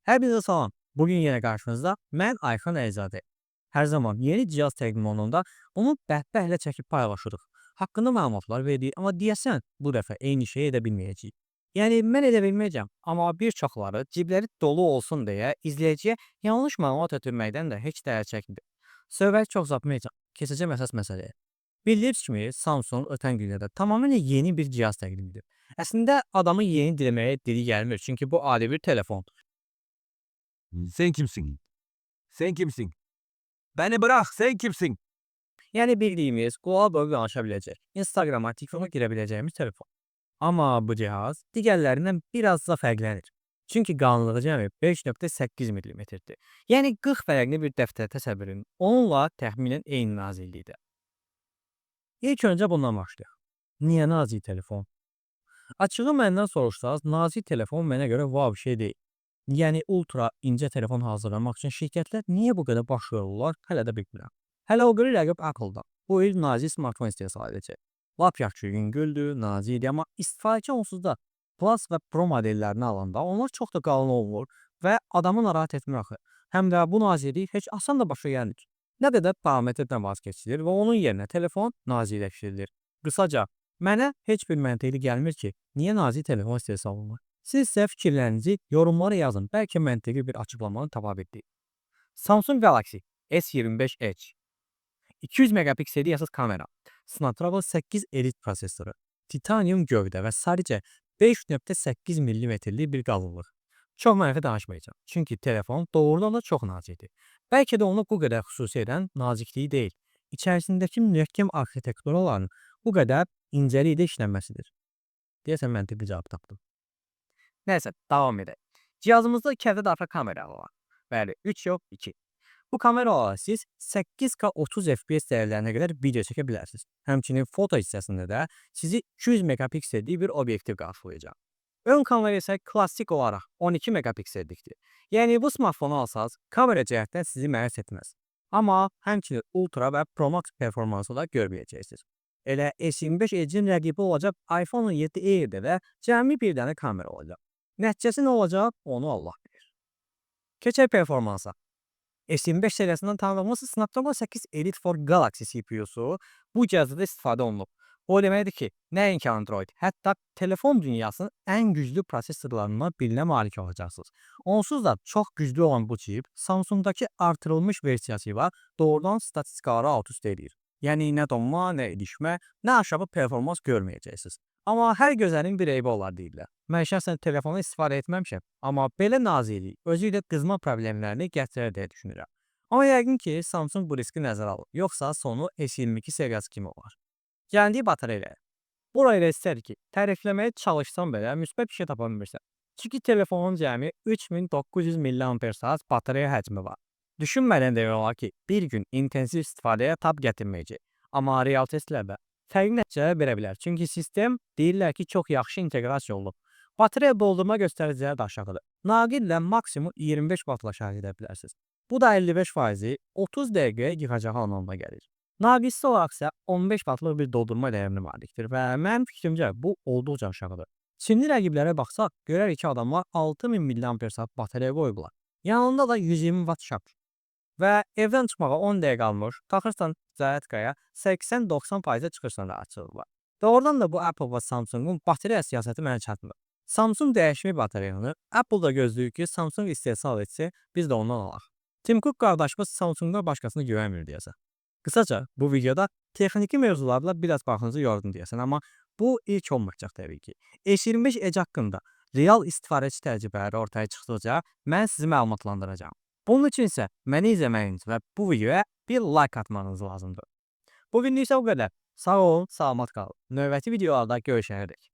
Her birinize salam. Bugün yine karşınızda mən Ayxan Əyzadə. Hər zaman yeni cihaz təqdim olunanda onu bəhbəhlə çəkib paylaşırıq. Haqqında məlumatlar veririk, amma deyəsən bu dəfə eyni şeyi edə bilməyəcəyik. Yəni mən edə bilməyəcəm, amma bir çoxları cibləri dolu olsun deyə izləyiciyə yanlış məlumat ötürməkdən də heç dəyər çəkmir. Söhbət çox uzatmayacaq. Keçəcəm əsas məsələyə. Bildiyiniz kimi Samsung ötən günlərdə tamamilə yeni bir cihaz təqdim edib. Əslində adamın yeni deməyə dili gəlmir, çünki bu adi bir telefon. Sen kimsin? Sen kimsin? Beni bırak, sen kimsin? Yəni bildiyimiz, qulağa böyük danışa biləcək, Instagrama, TikToka girə biləcəyimiz telefon. Amma bu cihaz digərlərindən biraz da fərqlənir. Çünki qalınlığı cəmi 5,8 mm-dir. Yəni 40 fərqli bir dəftər təsəvvür edin. Onunla təxminən eyni naziklikdə. İlk öncə bundan başlayaq. Niyə nazik telefon? Açığı məndən soruşsanız, nazik telefon mənə görə wow bir şey deyil. Yəni ultra incə telefon hazırlamaq üçün şirkətlər niyə bu qədər baş yorurlar, hələ də bilmirəm. Hələ o biri rəqib Apple-dan. Bu il nazik smartfon istehsal edəcək. Lap yaxşı yüngüldür, nazikdir, amma istifadəçi onsuz da Plus və Pro modellərini alanda onlar çox da qalın olmur və adamı narahat etmir axı. Həm də bu naziklik heç asan da başa gəlmir. Nə qədər parametrdən vaz keçilir və onun yerinə telefon nazikləşdirilir. Qısaca, mənə heç bir məntiqli gəlmir ki, niyə nazik telefon istehsal olunur? Siz isə fikirlərinizi yorumlara yazın. Bəlkə məntiqli bir açıqlamanı tapa bildik. Samsung Galaxy S25 Edge 200 megapikselli əsas kamera, Snapdragon 8 Elite prosesoru, titanium gövdə və sadəcə 5,8 mm-lik bir qalınlıq. Çox mənfi danışmayacağam. Çünki telefon doğrudan da çox nazikdir. Bəlkə də onu bu qədər xüsusi edən nazikliyi deyil, içərisindəki mühəkkəm arxitekturaların bu qədər incəlikdə işlənməsidir. Deyəsən məntiqli cavab tapdım. Nəysə, davam edək. Cihazımızda iki ədəd arxa kamera var. Bəli, 3 yox, 2. Bu kameralarla siz 8K 30 FPS dəyərlərinə qədər video çəkə bilərsiniz. Həmçinin foto hissəsində də sizi 200 megapiksellik bir obyektiv qarşılayacaq. Ön kamera isə klassik olaraq 12 megapiksellikdir. Yəni bu smartfonu alsanız, kamera cəhətdən sizi məyus etməz. Amma həmçinin Ultra və Pro Max performansı da görməyəcəksiniz. Elə S25 Edge-in rəqibi olacaq iPhone 17 Air-də də cəmi bir dənə kamera olacaq. Nəticəsi nə olacaq, onu Allah bilir. Keçək performansa. S25 serisindən tanıdığımız Snapdragon 8 Elite for Galaxy CPU-su bu cihazda da istifadə olunub. O deməkdir ki, nəinki Android, hətta telefon dünyasının ən güclü prosesorlarından birinə malik olacaqsınız. Onsuz da çox güclü olan bu çip Samsung'dakı artırılmış versiyası ilə doğrudan statistikaları alt-üst edir. Yəni nə donma, nə ilişmə, nə aşağı performans görməyəcəksiniz. Amma hər gözəlin bir eybi olar deyirlər. Mən şəxsən telefonu istifadə etməmişəm, amma belə naziklik özü ilə qızma problemlərini gətirər deyə düşünürəm. Amma yəqin ki, Samsung bu riski nəzərə alır, yoxsa sonu S22 seriyası kimi olar. Gəldiyi batareya. Burayı da istər ki, tərifləməyə çalışsam belə müsbət bir şey tapa bilmirsən. Çünki telefonun cəmi 3900 mAh batareya həcmi var. Düşünmədən demək olar ki, bir gün intensiv istifadəyə tab gətirməyəcək. Amma real testlərdə fərqli nəticələr verə bilər. Çünki sistem deyirlər ki, çox yaxşı inteqrasiya olunub. Batareya doldurma göstəriciləri də aşağıdır. Naqillə maksimum 25 vatla şarj edə bilərsiniz. Bu da 55%-i 30 dəqiqəyə yığacağı anlamına gəlir. Naqilsiz olaraq isə 15 vatlıq bir doldurma dəyərinə malikdir və mənim fikrimcə bu olduqca aşağıdır. Çinli rəqiblərə baxsaq, görərik ki, adamlar 6000 mAh batareya qoyublar. Yanında da 120 watt şarj. Və evdən çıxmağa 10 dəqiqə qalmış, taxırsan zaryadkaya 80-90%-ə çıxırsan rahatçılıqla. Doğrudan da bu Apple və Samsung'un batareya siyasəti mənə çatmır. Samsung dəyişmir batareyanı, Apple da gözləyir ki, Samsung istehsal etsə, biz də ondan alaq. Tim Cook qardaşımız Samsung'dan başqasını güvənmir deyəsən. Qısaca, bu videoda texniki mövzularla biraz baxınızı yordum deyəsən, amma bu ilk olmayacaq təbii ki. S25 Edge haqqında real istifadəçi təcrübələri ortaya çıxdıqca mən sizi məlumatlandıracağam. Bunun üçün isə məni izləməyiniz və bu videoya bir like atmanız lazımdır. Bu günlük isə bu qədər. Sağ olun, salamat qalın. Növbəti videolarda görüşərik.